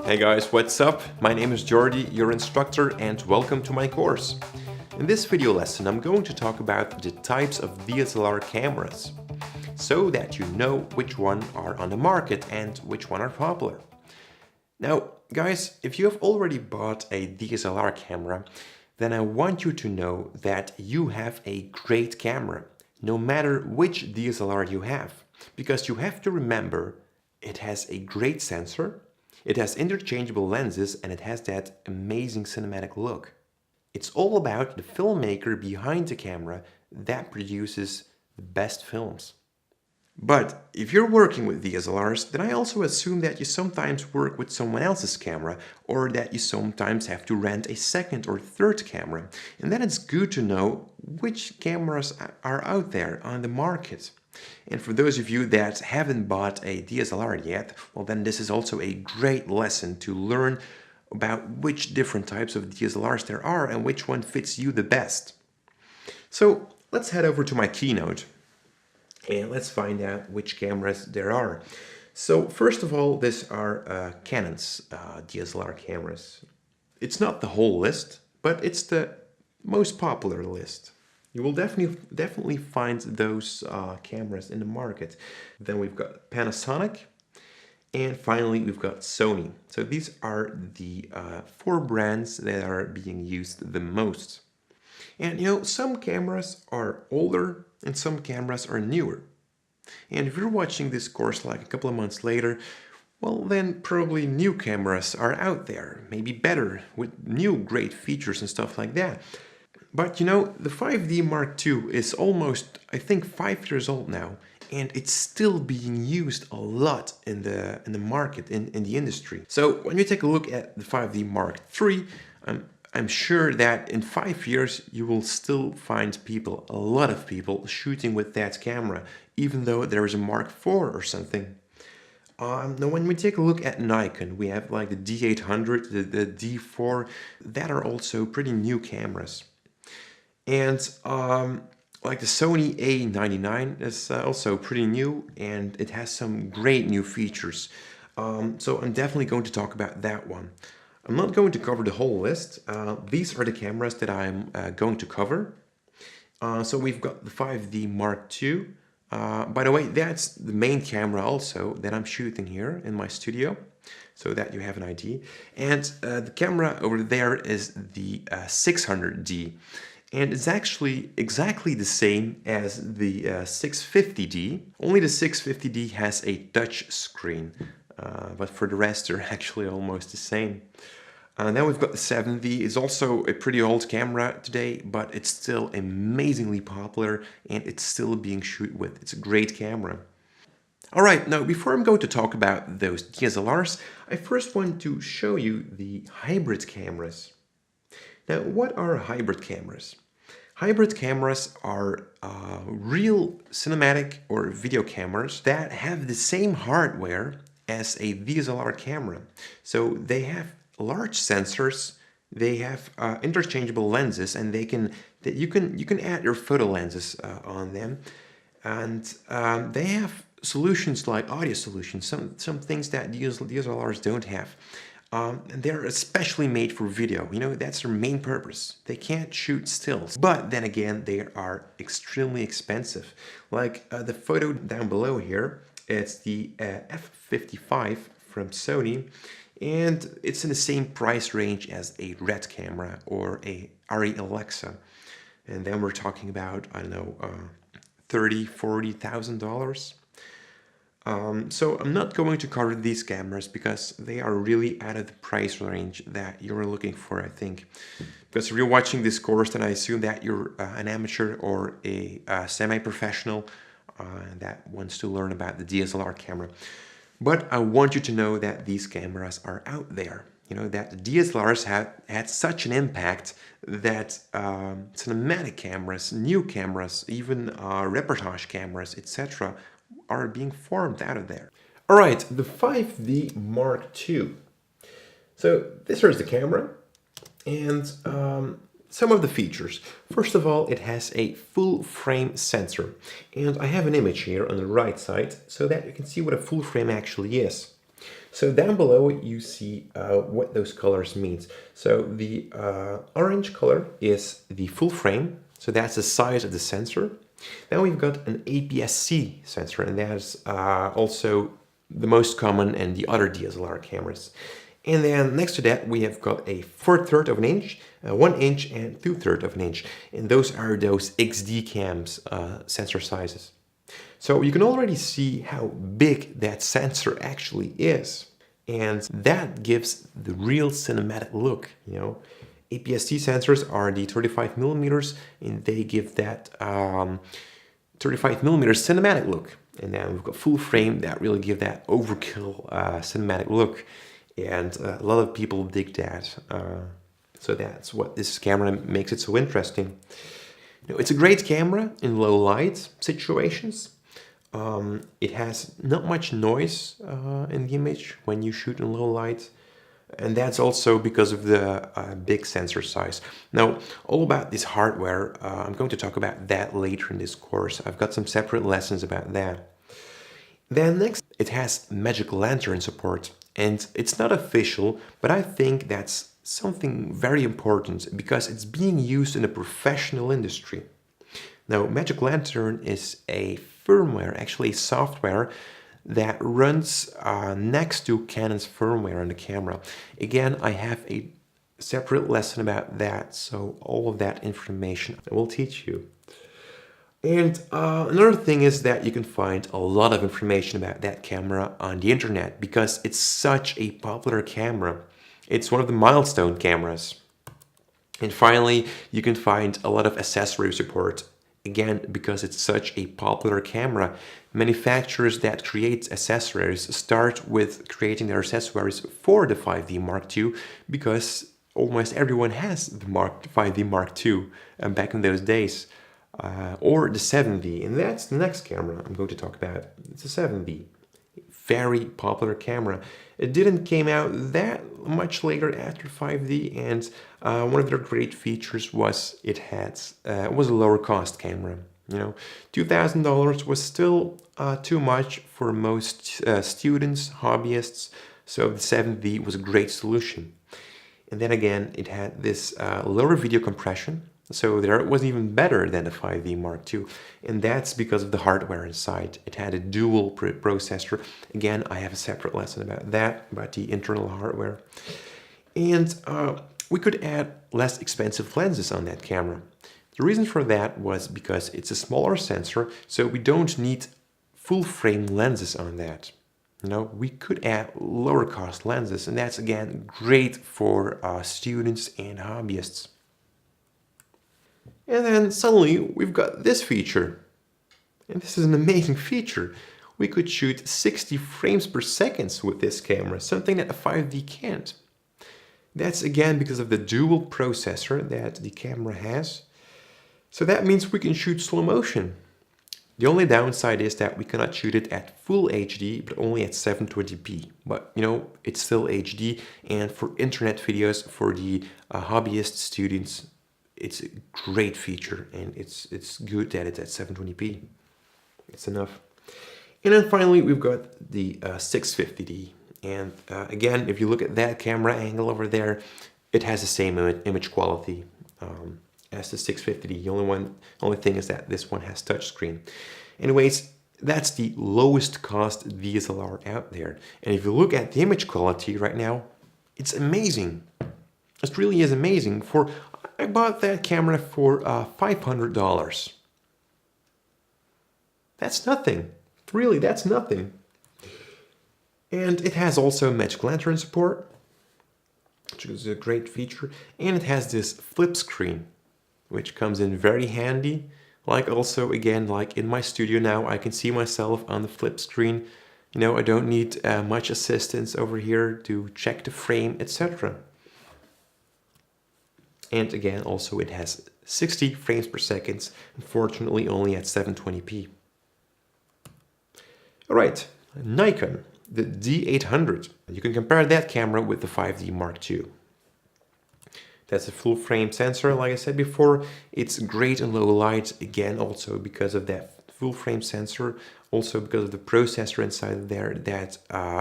Hey guys, what's up? My name is Jordi, your instructor, and welcome to my course. In this video lesson, I'm going to talk about the types of DSLR cameras, so that you know which one are on the market and which one are popular. Now, guys, if you have already bought a DSLR camera, then I want you to know that you have a great camera, no matter which DSLR you have, because you have to remember it has a great sensor, it has interchangeable lenses, and it has that amazing cinematic look. It's all about the filmmaker behind the camera that produces the best films. But if you're working with DSLRs, then I also assume that you sometimes work with someone else's camera, or that you sometimes have to rent a second or third camera. And then it's good to know which cameras are out there on the market. And for those of you that haven't bought a DSLR yet, well then this is also a great lesson to learn about which different types of DSLRs there are and which one fits you the best. So let's head over to my keynote and let's find out which cameras there are. So first of all, these are Canon's DSLR cameras. It's not the whole list, but it's the most popular list. You will definitely find those cameras in the market. Then we've got Panasonic, and finally we've got Sony. So these are the four brands that are being used the most. And you know, some cameras are older and some cameras are newer. And if you're watching this course like a couple of months later, well then probably new cameras are out there, maybe better, with new great features and stuff like that. But you know, the 5D Mark II is almost, I think, 5 years old now, and it's still being used a lot in the market, in the industry. So when you take a look at the 5D Mark III, I'm sure that in 5 years you will still find people, a lot of people, shooting with that camera, even though there is a Mark IV or something. Now when we take a look at Nikon, we have like the D800, the D4, that are also pretty new cameras. And like the Sony A99 is also pretty new, and it has some great new features. So I'm definitely going to talk about that one. I'm not going to cover the whole list. These are the cameras that I'm going to cover. So we've got the 5D Mark II. By the way, that's the main camera also that I'm shooting here in my studio, so that you have an idea. And the camera over there is the 600D. And it's actually exactly the same as the 650D, only the 650D has a touch screen, but for the rest they're actually almost the same. Now we've got the 7D. It's also a pretty old camera today, but it's still amazingly popular and it's still being shot with. It's a great camera. Alright, now before I'm going to talk about those DSLRs, I first want to show you the hybrid cameras. Now, what are hybrid cameras? Hybrid cameras are real cinematic or video cameras that have the same hardware as a DSLR camera. So they have large sensors, they have interchangeable lenses, and you can add your photo lenses on them, and they have solutions like audio solutions, some things that DSLRs don't have. And they're especially made for video, you know, that's their main purpose. They can't shoot stills, but then again, they are extremely expensive. Like the photo down below here, it's the F55 from Sony, and it's in the same price range as a Red camera or a ARRI Alexa. And then we're talking about, I don't know, $30,000, $40,000. So I'm not going to cover these cameras because they are really out of the price range that you're looking for, I think. Because if you're watching this course, then I assume that you're an amateur or a semi-professional that wants to learn about the DSLR camera. But I want you to know that these cameras are out there. You know, that the DSLRs have had such an impact that cinematic cameras, new cameras, even reportage cameras, etc. are being formed out of there. Alright, the 5D Mark II. So this is the camera and some of the features. First of all, it has a full frame sensor, and I have an image here on the right side so that you can see what a full frame actually is. So down below you see what those colors means. So the orange color is the full frame, so that's the size of the sensor. Then we've got an APS-C sensor, and that's also the most common in the other DSLR cameras. And then next to that we have got a 4/3 of an inch, 1 inch and 2/3 of an inch. And those are those XD cams sensor sizes. So you can already see how big that sensor actually is. And that gives the real cinematic look, you know. APS-C sensors are the 35 millimeters, and they give that 35 millimeters cinematic look. And then we've got full frame that really give that overkill cinematic look. And a lot of people dig that. So that's what this camera makes it so interesting. You know, it's a great camera in low light situations. It has not much noise in the image when you shoot in low light, and that's also because of the big sensor size. Now, all about this hardware, I'm going to talk about that later in this course. I've got some separate lessons about that. Then next, it has magic lantern support, and it's not official, but I think that's something very important because it's being used in a professional industry. Now, Magic Lantern is a firmware, actually software, that runs next to Canon's firmware on the camera. Again, I have a separate lesson about that, so all of that information I will teach you. And another thing is that you can find a lot of information about that camera on the internet because it's such a popular camera. It's one of the milestone cameras. And finally, you can find a lot of accessory support. Again, because it's such a popular camera, manufacturers that create accessories start with creating their accessories for the 5D Mark II because almost everyone has the 5D Mark II back in those days. Or the 7D, and that's the next camera I'm going to talk about. It's a 7D. Very popular camera. It didn't came out that much later after 5D, and one of their great features was it was a lower cost camera. You know, $2,000 was still too much for most students, hobbyists, so the 7D was a great solution. And then again, it had this lower video compression, so there it was even better than the 5D Mark II, and that's because of the hardware inside. It had a dual processor. Again, I have a separate lesson about that, about the internal hardware. And we could add less expensive lenses on that camera. The reason for that was because it's a smaller sensor, so we don't need full frame lenses on that. You know, we could add lower cost lenses, and that's again great for students and hobbyists. And then suddenly we've got this feature. And this is an amazing feature. We could shoot 60 frames per second with this camera, something that a 5D can't. That's again because of the dual processor that the camera has. So that means we can shoot slow motion. The only downside is that we cannot shoot it at full HD, but only at 720p. But you know, it's still HD, and for internet videos, for the hobbyist students, it's a great feature, and it's good that it's at 720p. It's enough. And then finally, we've got the 650D. And again, if you look at that camera angle over there, it has the same image quality as the 650D. The only thing is that this one has touchscreen. Anyways, that's the lowest cost DSLR out there. And if you look at the image quality right now, it's amazing. It really is amazing. I bought that camera for $500. That's nothing. Really, that's nothing. And it has also Magic Lantern support, which is a great feature. And it has this flip screen, which comes in very handy. Like also, again, like in my studio now, I can see myself on the flip screen. You know, I don't need much assistance over here to check the frame, etc. And again, also it has 60 frames per second, unfortunately only at 720p. Alright, Nikon, the D800. You can compare that camera with the 5D Mark II. That's a full frame sensor, like I said before. It's great in low light, again also because of that full frame sensor. also because of the processor inside there that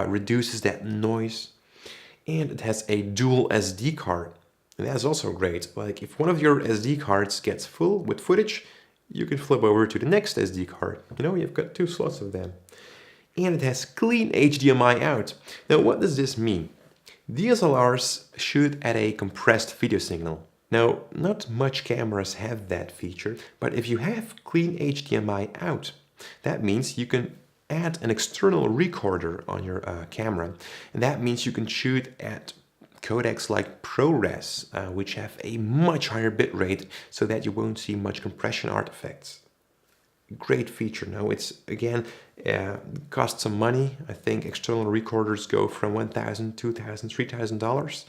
reduces that noise. And it has a dual SD card. And that's also great. Like if one of your SD cards gets full with footage, you can flip over to the next SD card. You know, you've got 2 slots of them. And it has clean HDMI out. Now, what does this mean? DSLRs shoot at a compressed video signal. Now, not much cameras have that feature, but if you have clean HDMI out, that means you can add an external recorder on your camera. And that means you can shoot at codecs like ProRes, which have a much higher bitrate so that you won't see much compression artifacts. Great feature. Now it's again costs some money. I think external recorders go from $1,000, $2,000,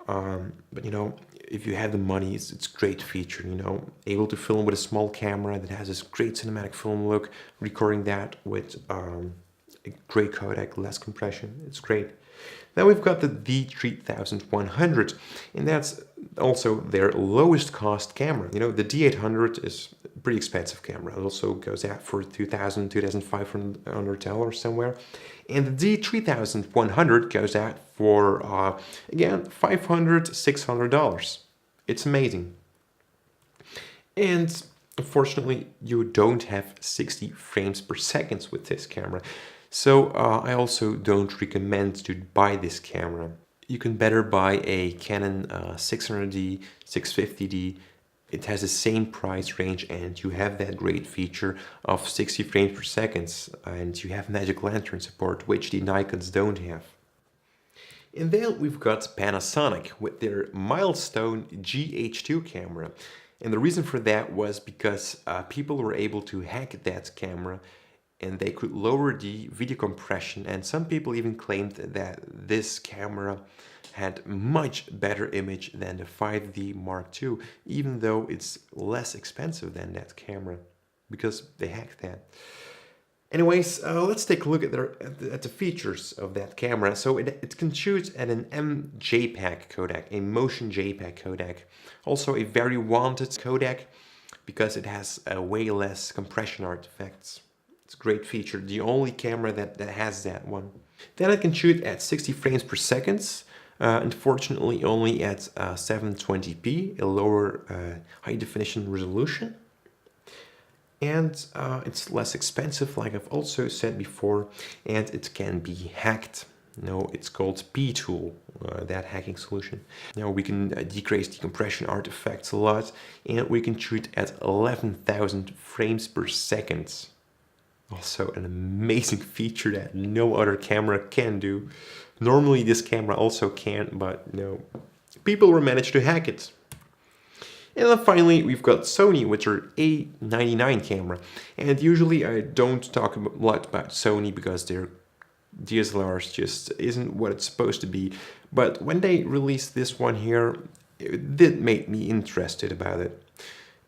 $3,000. But you know, if you have the money, it's great feature. You know, able to film with a small camera that has this great cinematic film look, recording that with a great codec, less compression. It's great. Then we've got the D3100, and that's also their lowest cost camera. You know, the D800 is a pretty expensive camera. It also goes out for $2,000, $2,500 somewhere. And the D3100 goes out for, again, $500, $600. It's amazing. And unfortunately, you don't have 60 frames per second with this camera. So I also don't recommend to buy this camera. You can better buy a Canon 600D, 650D. It has the same price range and you have that great feature of 60 frames per second, and you have Magic Lantern support, which the Nikons don't have. And then we've got Panasonic with their Milestone GH2 camera. And the reason for that was because people were able to hack that camera and they could lower the video compression, and some people even claimed that this camera had much better image than the 5D Mark II, even though it's less expensive than that camera, because they hacked that. Anyways, let's take a look at the features of that camera. So it can shoot at an MJPEG codec, a motion JPEG codec. Also a very wanted codec because it has way less compression artifacts. It's a great feature, the only camera that has that one. Then it can shoot at 60 frames per second, unfortunately only at 720p, a lower high definition resolution. And it's less expensive, like I've also said before, and it can be hacked. No, it's called P-Tool, that hacking solution. Now we can decrease the compression artifacts a lot, and we can shoot at 11,000 frames per second. Also an amazing feature that no other camera can do. Normally this camera also can, but no, people will manage to hack it. And then finally we've got Sony with their A99 camera. And usually I don't talk a lot about Sony because their DSLRs just isn't what it's supposed to be. But when they released this one here, it did make me interested about it.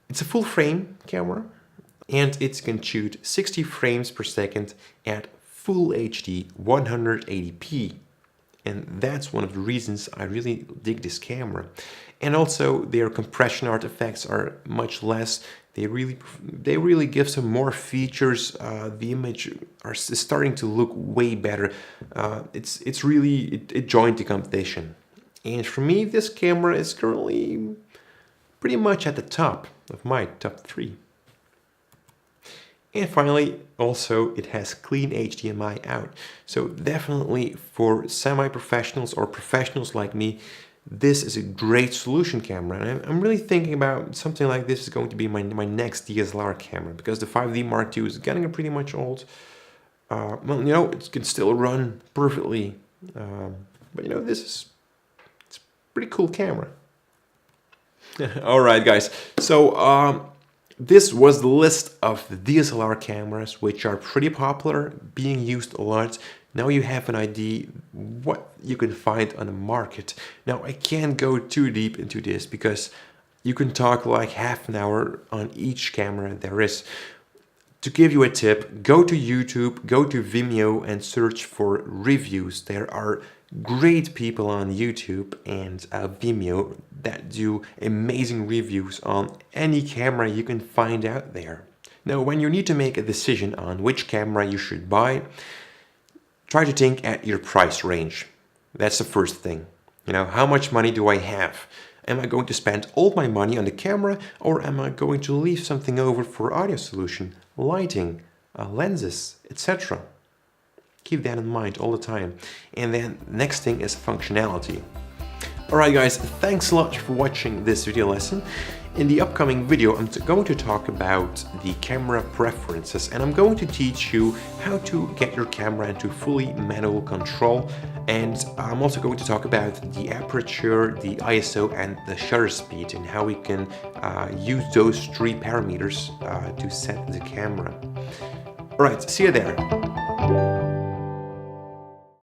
It's a full frame camera, and it can shoot 60 frames per second at full HD 180p. And that's one of the reasons I really dig this camera. And also their compression artifacts are much less. They really give some more features. The image is starting to look way better. It joined the competition. And for me, this camera is currently pretty much at the top of my top 3. And finally, also it has clean HDMI out. So definitely for semi-professionals or professionals like me, this is a great solution camera. And I'm really thinking about something like this is going to be my next DSLR camera, because the 5D Mark II is getting pretty much old. Well, you know, it can still run perfectly. But you know, it's a pretty cool camera. All right, guys. So, this was the list of the DSLR cameras, which are pretty popular, being used a lot. Now you have an idea what you can find on the market. Now I can't go too deep into this because you can talk like half an hour on each camera there is. To give you a tip, go to YouTube, go to Vimeo and search for reviews. There are great people on YouTube and Vimeo that do amazing reviews on any camera you can find out there. Now, when you need to make a decision on which camera you should buy, try to think at your price range. That's the first thing. How much money do I have? Am I going to spend all my money on the camera, or am I going to leave something over for audio solution, lighting, lenses, etc.? Keep that in mind all the time. And then next thing is functionality. Alright guys, thanks a lot for watching this video lesson. In the upcoming video, I'm going to talk about the camera preferences, and I'm going to teach you how to get your camera into fully manual control. And I'm also going to talk about the aperture, the ISO, and the shutter speed, and how we can use those three parameters to set the camera. Alright, see you there.